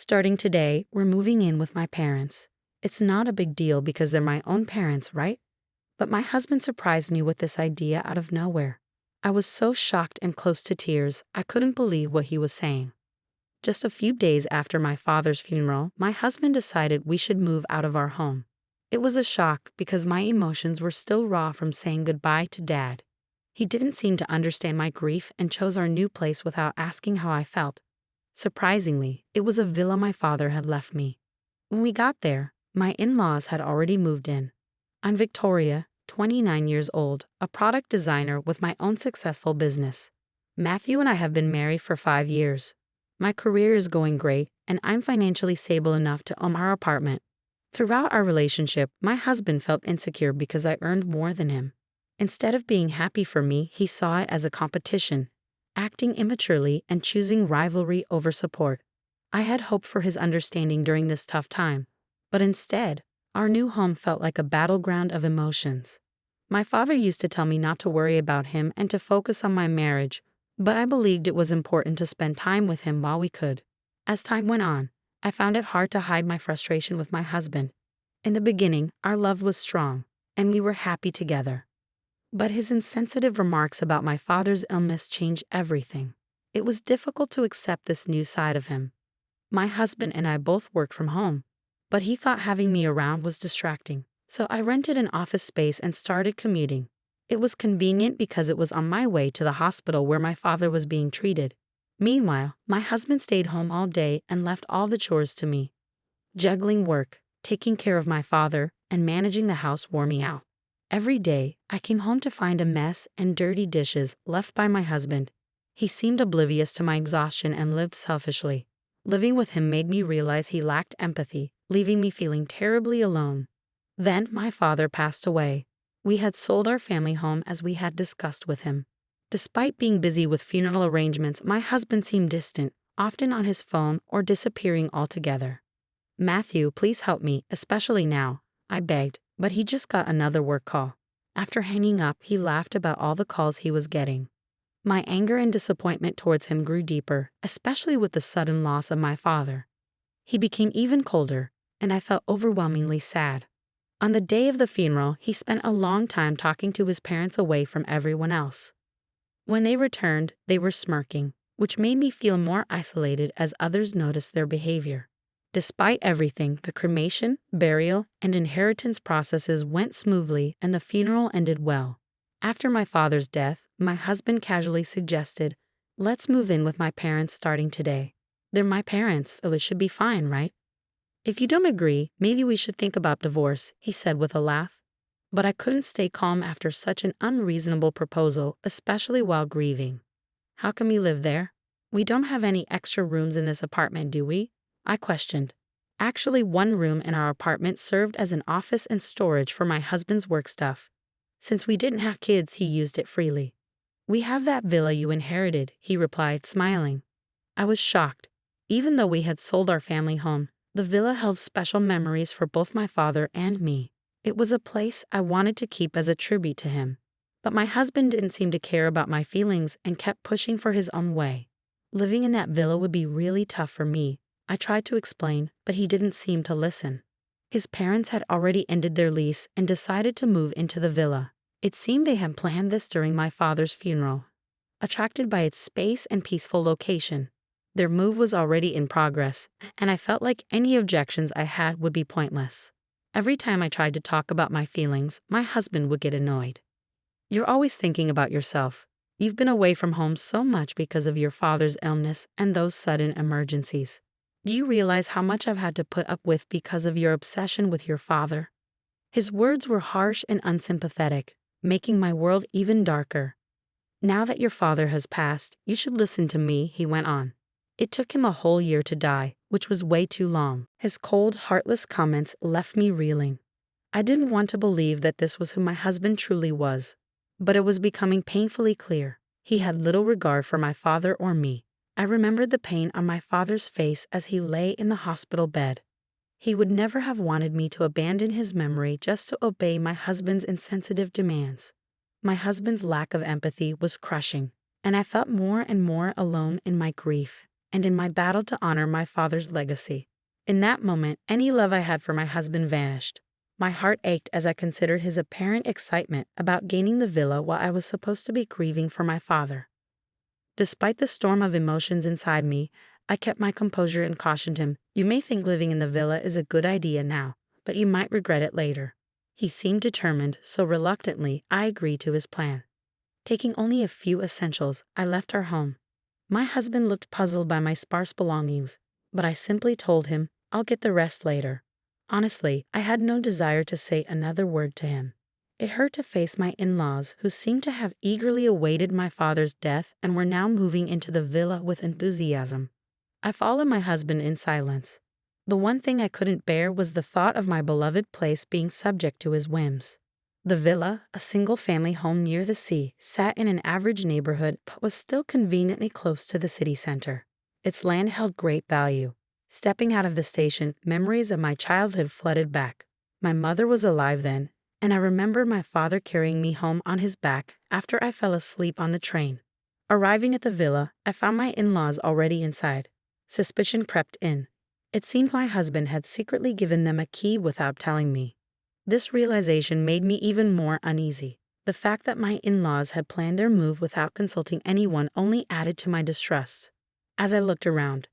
Starting today, we're moving in with my parents. It's not a big deal because they're my own parents, right? But my husband surprised me with this idea out of nowhere. I was so shocked and close to tears, I couldn't believe what he was saying. Just a few days after my father's funeral, my husband decided we should move out of our home. It was a shock because my emotions were still raw from saying goodbye to Dad. He didn't seem to understand my grief and chose our new place without asking how I felt. Surprisingly, it was a villa my father had left me. When we got there, my in-laws had already moved in. I'm Victoria, 29 years old, a product designer with my own successful business. Matthew and I have been married for 5 years. My career is going great, and I'm financially stable enough to own our apartment. Throughout our relationship, my husband felt insecure because I earned more than him. Instead of being happy for me, he saw it as a competition, acting immaturely and choosing rivalry over support. I had hoped for his understanding during this tough time, but instead, our new home felt like a battleground of emotions. My father used to tell me not to worry about him and to focus on my marriage, but I believed it was important to spend time with him while we could. As time went on, I found it hard to hide my frustration with my husband. In the beginning, our love was strong, and we were happy together. But his insensitive remarks about my father's illness changed everything. It was difficult to accept this new side of him. My husband and I both worked from home, but he thought having me around was distracting, so I rented an office space and started commuting. It was convenient because it was on my way to the hospital where my father was being treated. Meanwhile, my husband stayed home all day and left all the chores to me. Juggling work, taking care of my father, and managing the house wore me out. Every day, I came home to find a mess and dirty dishes left by my husband. He seemed oblivious to my exhaustion and lived selfishly. Living with him made me realize he lacked empathy, leaving me feeling terribly alone. Then my father passed away. We had sold our family home as we had discussed with him. Despite being busy with funeral arrangements, my husband seemed distant, often on his phone or disappearing altogether. "Matthew, please help me, especially now," I begged, but he just got another work call. After hanging up, he laughed about all the calls he was getting. My anger and disappointment towards him grew deeper, especially with the sudden loss of my father. He became even colder, and I felt overwhelmingly sad. On the day of the funeral, he spent a long time talking to his parents away from everyone else. When they returned, they were smirking, which made me feel more isolated as others noticed their behavior. Despite everything, the cremation, burial, and inheritance processes went smoothly and the funeral ended well. After my father's death, my husband casually suggested, "Let's move in with my parents starting today. They're my parents, so it should be fine, right? If you don't agree, maybe we should think about divorce," he said with a laugh. But I couldn't stay calm after such an unreasonable proposal, especially while grieving. "How can we live there? We don't have any extra rooms in this apartment, do we?" I questioned. Actually, one room in our apartment served as an office and storage for my husband's work stuff. Since we didn't have kids, he used it freely. "We have that villa you inherited," he replied, smiling. I was shocked. Even though we had sold our family home, the villa held special memories for both my father and me. It was a place I wanted to keep as a tribute to him. But my husband didn't seem to care about my feelings and kept pushing for his own way. Living in that villa would be really tough for me. I tried to explain, but he didn't seem to listen. His parents had already ended their lease and decided to move into the villa. It seemed they had planned this during my father's funeral. Attracted by its space and peaceful location, their move was already in progress, and I felt like any objections I had would be pointless. Every time I tried to talk about my feelings, my husband would get annoyed. "You're always thinking about yourself. You've been away from home so much because of your father's illness and those sudden emergencies. Do you realize how much I've had to put up with because of your obsession with your father?" His words were harsh and unsympathetic, making my world even darker. "Now that your father has passed, you should listen to me," he went on. "It took him a whole year to die, which was way too long." His cold, heartless comments left me reeling. I didn't want to believe that this was who my husband truly was, but it was becoming painfully clear. He had little regard for my father or me. I remembered the pain on my father's face as he lay in the hospital bed. He would never have wanted me to abandon his memory just to obey my husband's insensitive demands. My husband's lack of empathy was crushing, and I felt more and more alone in my grief. and in my battle to honor my father's legacy. In that moment, any love I had for my husband vanished. My heart ached as I considered his apparent excitement about gaining the villa while I was supposed to be grieving for my father. Despite the storm of emotions inside me, I kept my composure and cautioned him, "You may think living in the villa is a good idea now, but you might regret it later." He seemed determined, so reluctantly I agreed to his plan. Taking only a few essentials, I left our home. My husband looked puzzled by my sparse belongings, but I simply told him, "I'll get the rest later." Honestly, I had no desire to say another word to him. It hurt to face my in-laws, who seemed to have eagerly awaited my father's death and were now moving into the villa with enthusiasm. I followed my husband in silence. The one thing I couldn't bear was the thought of my beloved place being subject to his whims. The villa, a single-family home near the sea, sat in an average neighborhood but was still conveniently close to the city center. Its land held great value. Stepping out of the station, memories of my childhood flooded back. My mother was alive then, and I remembered my father carrying me home on his back after I fell asleep on the train. Arriving at the villa, I found my in-laws already inside. Suspicion crept in. It seemed my husband had secretly given them a key without telling me. This realization made me even more uneasy. The fact that my in-laws had planned their move without consulting anyone only added to my distrust. As I looked around,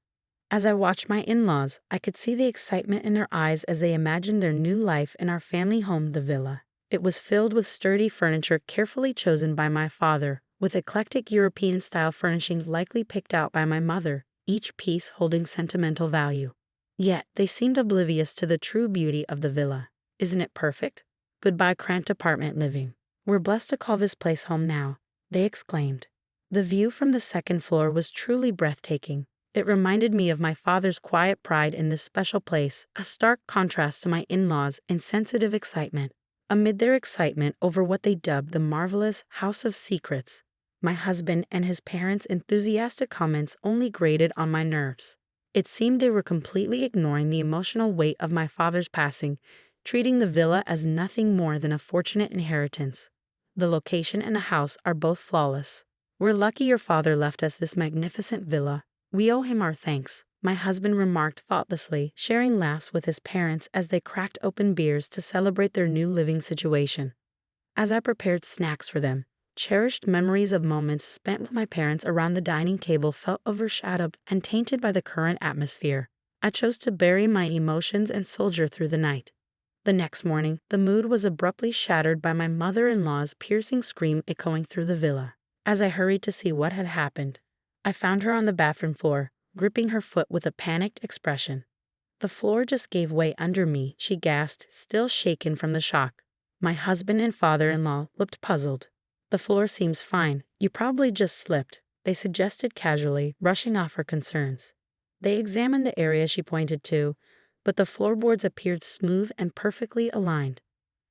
as I watched my in-laws, I could see the excitement in their eyes as they imagined their new life in our family home, the villa. It was filled with sturdy furniture carefully chosen by my father, with eclectic European-style furnishings likely picked out by my mother, each piece holding sentimental value. Yet, they seemed oblivious to the true beauty of the villa. "Isn't it perfect? Goodbye cramped apartment living. We're blessed to call this place home now," they exclaimed. The view from the second floor was truly breathtaking. It reminded me of my father's quiet pride in this special place, a stark contrast to my in-laws' insensitive excitement. Amid their excitement over what they dubbed the marvelous House of Secrets, my husband and his parents' enthusiastic comments only grated on my nerves. It seemed they were completely ignoring the emotional weight of my father's passing, treating the villa as nothing more than a fortunate inheritance. The location and the house are both flawless. "We're lucky your father left us this magnificent villa. We owe him our thanks," my husband remarked thoughtlessly, sharing laughs with his parents as they cracked open beers to celebrate their new living situation. As I prepared snacks for them, cherished memories of moments spent with my parents around the dining table felt overshadowed and tainted by the current atmosphere. I chose to bury my emotions and soldier through the night. The next morning, the mood was abruptly shattered by my mother-in-law's piercing scream echoing through the villa. As I hurried to see what had happened, I found her on the bathroom floor, gripping her foot with a panicked expression. "The floor just gave way under me," she gasped, still shaken from the shock. My husband and father-in-law looked puzzled. "The floor seems fine. You probably just slipped," they suggested casually, brushing off her concerns. They examined the area she pointed to, but the floorboards appeared smooth and perfectly aligned.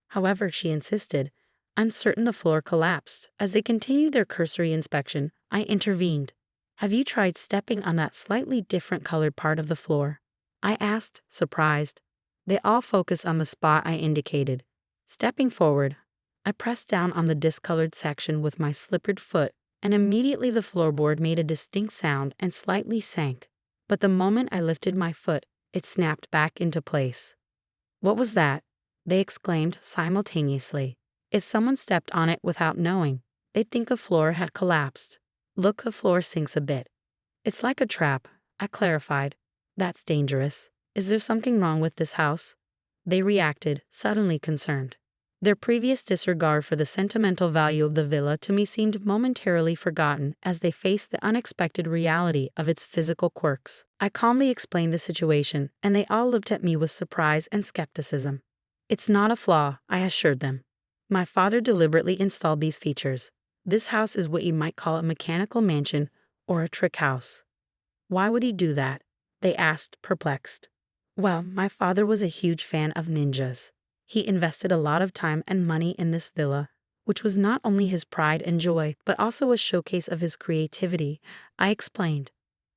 However, she insisted, "I'm certain the floor collapsed." As they continued their cursory inspection, I intervened. "Have you tried stepping on that slightly different colored part of the floor?" I asked, surprised. They all focused on the spot I indicated. Stepping forward, I pressed down on the discolored section with my slippered foot, and immediately the floorboard made a distinct sound and slightly sank. But the moment I lifted my foot, it snapped back into place. "What was that?" they exclaimed simultaneously. If someone stepped on it without knowing, they'd think a floor had collapsed. "Look, the floor sinks a bit." "It's like a trap," I clarified. "That's dangerous. Is there something wrong with this house?" They reacted, suddenly concerned. Their previous disregard for the sentimental value of the villa to me seemed momentarily forgotten as they faced the unexpected reality of its physical quirks. I calmly explained the situation, and they all looked at me with surprise and skepticism. "It's not a flaw," I assured them. "My father deliberately installed these features. This house is what you might call a mechanical mansion or a trick house." "Why would he do that?" they asked, perplexed. "Well, my father was a huge fan of ninjas. He invested a lot of time and money in this villa, which was not only his pride and joy, but also a showcase of his creativity," I explained.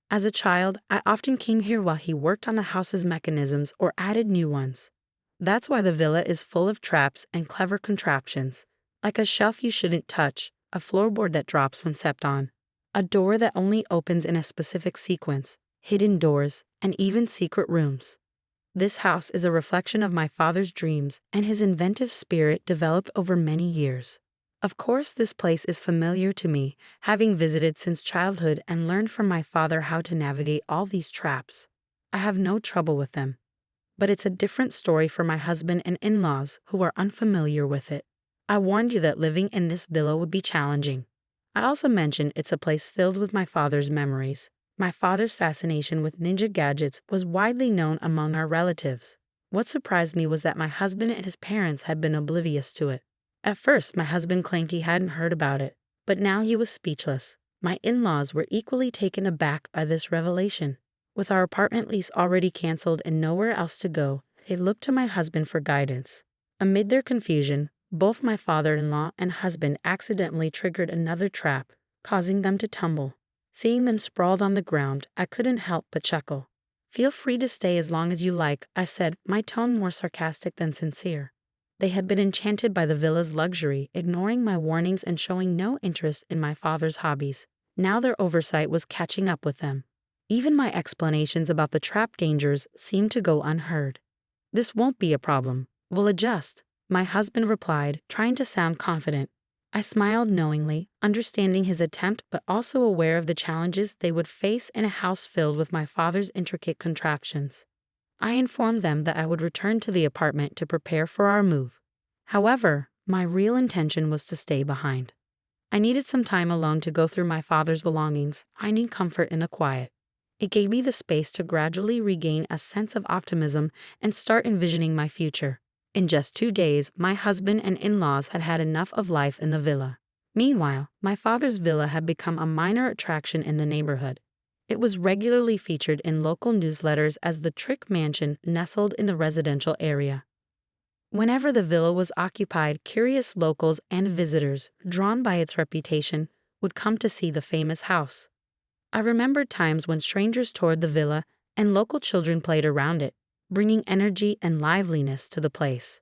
"As a child, I often came here while he worked on the house's mechanisms or added new ones. That's why the villa is full of traps and clever contraptions, like a shelf you shouldn't touch, a floorboard that drops when stepped on, a door that only opens in a specific sequence, hidden doors, and even secret rooms. This house is a reflection of my father's dreams and his inventive spirit developed over many years. Of course, this place is familiar to me, having visited since childhood and learned from my father how to navigate all these traps. I have no trouble with them. But it's a different story for my husband and in-laws who are unfamiliar with it. I warned you that living in this villa would be challenging. I also mentioned it's a place filled with my father's memories. My father's fascination with ninja gadgets was widely known among our relatives. What surprised me was that my husband and his parents had been oblivious to it. At first, my husband claimed he hadn't heard about it, but now he was speechless. My in-laws were equally taken aback by this revelation. With our apartment lease already canceled and nowhere else to go, they looked to my husband for guidance. Amid their confusion, both my father-in-law and husband accidentally triggered another trap, causing them to tumble. Seeing them sprawled on the ground, I couldn't help but chuckle. "Feel free to stay as long as you like," I said, my tone more sarcastic than sincere. They had been enchanted by the villa's luxury, ignoring my warnings and showing no interest in my father's hobbies. Now their oversight was catching up with them. Even my explanations about the trap dangers seemed to go unheard. "This won't be a problem. We'll adjust," my husband replied, trying to sound confident. I smiled knowingly, understanding his attempt but also aware of the challenges they would face in a house filled with my father's intricate contraptions. I informed them that I would return to the apartment to prepare for our move. However, my real intention was to stay behind. I needed some time alone to go through my father's belongings, finding comfort in the quiet. It gave me the space to gradually regain a sense of optimism and start envisioning my future. In just 2 days, my husband and in-laws had had enough of life in the villa. Meanwhile, my father's villa had become a minor attraction in the neighborhood. It was regularly featured in local newsletters as the trick mansion nestled in the residential area. Whenever the villa was occupied, curious locals and visitors, drawn by its reputation, would come to see the famous house. I remembered times when strangers toured the villa and local children played around it, bringing energy and liveliness to the place.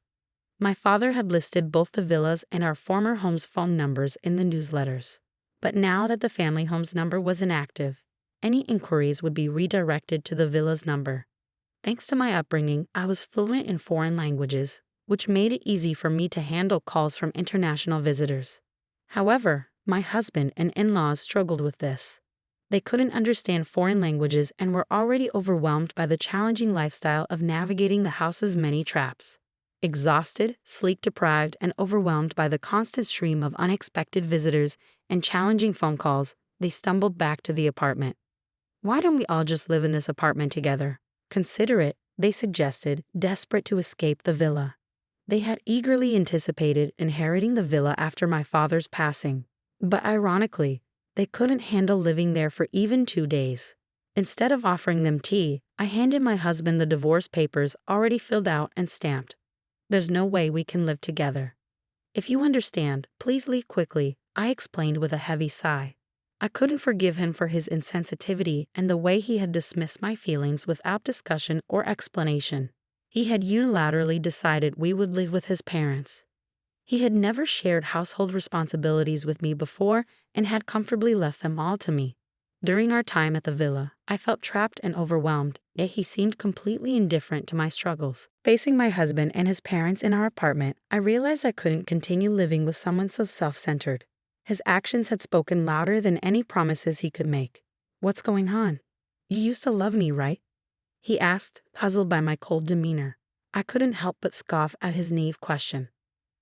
My father had listed both the villa's and our former home's phone numbers in the newsletters. But now that the family home's number was inactive, any inquiries would be redirected to the villa's number. Thanks to my upbringing, I was fluent in foreign languages, which made it easy for me to handle calls from international visitors. However, my husband and in-laws struggled with this. They couldn't understand foreign languages and were already overwhelmed by the challenging lifestyle of navigating the house's many traps. Exhausted, sleep-deprived, and overwhelmed by the constant stream of unexpected visitors and challenging phone calls, they stumbled back to the apartment. "Why don't we all just live in this apartment together? Consider it," they suggested, desperate to escape the villa. They had eagerly anticipated inheriting the villa after my father's passing. But ironically, they couldn't handle living there for even 2 days. Instead of offering them tea, I handed my husband the divorce papers already filled out and stamped. "There's no way we can live together. If you understand, please leave quickly," I explained with a heavy sigh. I couldn't forgive him for his insensitivity and the way he had dismissed my feelings without discussion or explanation. He had unilaterally decided we would live with his parents. He had never shared household responsibilities with me before and had comfortably left them all to me. During our time at the villa, I felt trapped and overwhelmed, yet he seemed completely indifferent to my struggles. Facing my husband and his parents in our apartment, I realized I couldn't continue living with someone so self-centered. His actions had spoken louder than any promises he could make. "What's going on? You used to love me, right?" he asked, puzzled by my cold demeanor. I couldn't help but scoff at his naive question.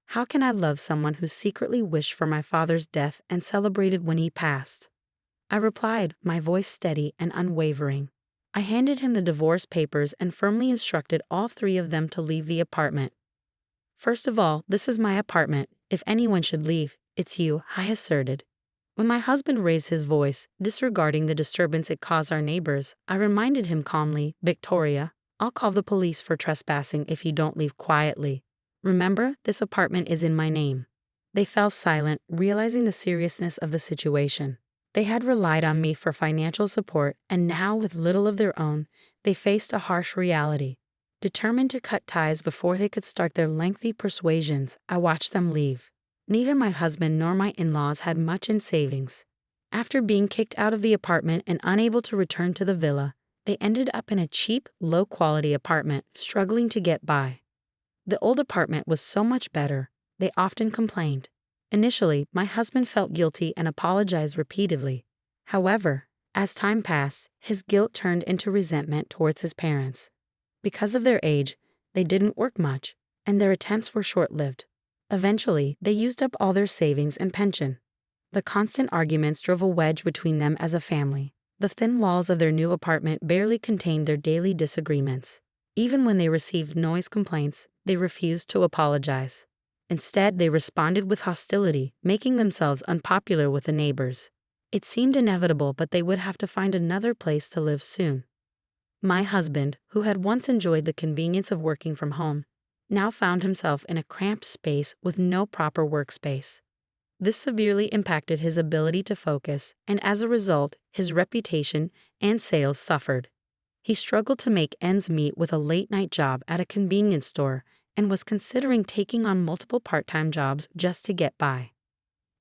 How can I love someone who secretly wished for my father's death and celebrated when he passed? I replied, my voice steady and unwavering. I handed him the divorce papers and firmly instructed all 3 of them to leave the apartment. "First of all, this is my apartment. If anyone should leave, it's you," I asserted. When my husband raised his voice, disregarding the disturbance it caused our neighbors, I reminded him calmly, "Victoria, I'll call the police for trespassing if you don't leave quietly. Remember, this apartment is in my name." They fell silent, realizing the seriousness of the situation. They had relied on me for financial support, and now, with little of their own, they faced a harsh reality. Determined to cut ties before they could start their lengthy persuasions, I watched them leave. Neither my husband nor my in-laws had much in savings. After being kicked out of the apartment and unable to return to the villa, They ended up in a cheap, low-quality apartment, struggling to get by. The old apartment was so much better, they often complained. Initially, my husband felt guilty and apologized repeatedly. However, as time passed, his guilt turned into resentment towards his parents. Because of their age, they didn't work much, and their attempts were short-lived. Eventually, they used up all their savings and pension. The constant arguments drove a wedge between them as a family. The thin walls of their new apartment barely contained their daily disagreements. Even when they received noise complaints, they refused to apologize. Instead, they responded with hostility, making themselves unpopular with the neighbors. It seemed inevitable, but they would have to find another place to live soon. My husband, who had once enjoyed the convenience of working from home, now found himself in a cramped space with no proper workspace. This severely impacted his ability to focus, and as a result, his reputation and sales suffered. He struggled to make ends meet with a late-night job at a convenience store and was considering taking on multiple part-time jobs just to get by.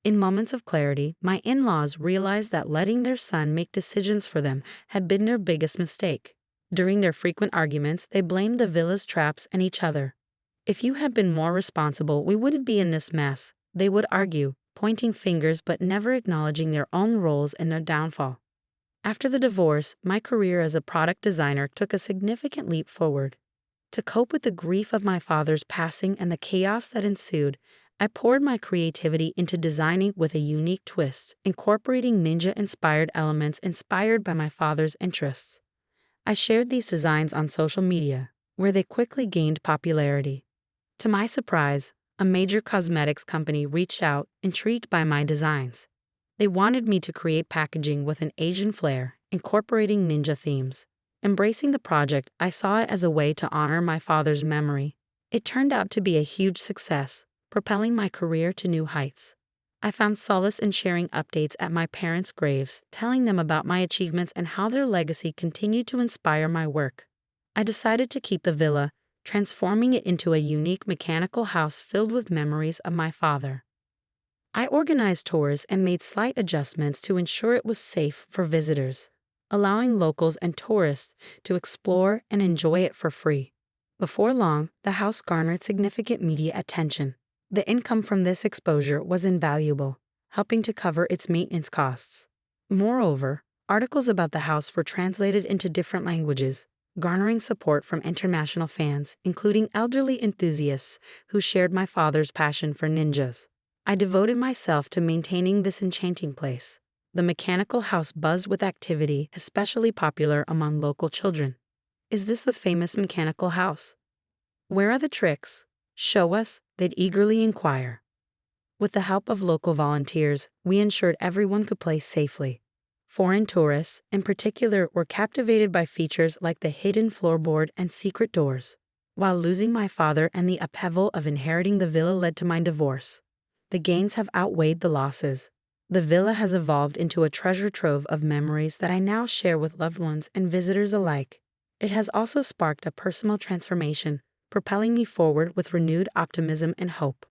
In moments of clarity, my in-laws realized that letting their son make decisions for them had been their biggest mistake. During their frequent arguments, they blamed the villa's traps and each other. "If you had been more responsible, we wouldn't be in this mess," they would argue, pointing fingers but never acknowledging their own roles in their downfall. After the divorce, my career as a product designer took a significant leap forward. To cope with the grief of my father's passing and the chaos that ensued, I poured my creativity into designing with a unique twist, incorporating ninja-inspired elements inspired by my father's interests. I shared these designs on social media, where they quickly gained popularity. To my surprise, a major cosmetics company reached out, intrigued by my designs. They wanted me to create packaging with an Asian flair, incorporating ninja themes. Embracing the project, I saw it as a way to honor my father's memory. It turned out to be a huge success, propelling my career to new heights. I found solace in sharing updates at my parents' graves, telling them about my achievements and how their legacy continued to inspire my work. I decided to keep the villa, transforming it into a unique mechanical house filled with memories of my father. I organized tours and made slight adjustments to ensure it was safe for visitors, allowing locals and tourists to explore and enjoy it for free. Before long, the house garnered significant media attention. The income from this exposure was invaluable, helping to cover its maintenance costs. Moreover, articles about the house were translated into different languages, garnering support from international fans, including elderly enthusiasts who shared my father's passion for ninjas. I devoted myself to maintaining this enchanting place. The mechanical house buzzed with activity, especially popular among local children. "Is this the famous mechanical house? Where are the tricks? Show us," they'd eagerly inquire. With the help of local volunteers, we ensured everyone could play safely. Foreign tourists, in particular, were captivated by features like the hidden floorboard and secret doors. While losing my father and the upheaval of inheriting the villa led to my divorce, the gains have outweighed the losses. The villa has evolved into a treasure trove of memories that I now share with loved ones and visitors alike. It has also sparked a personal transformation, propelling me forward with renewed optimism and hope.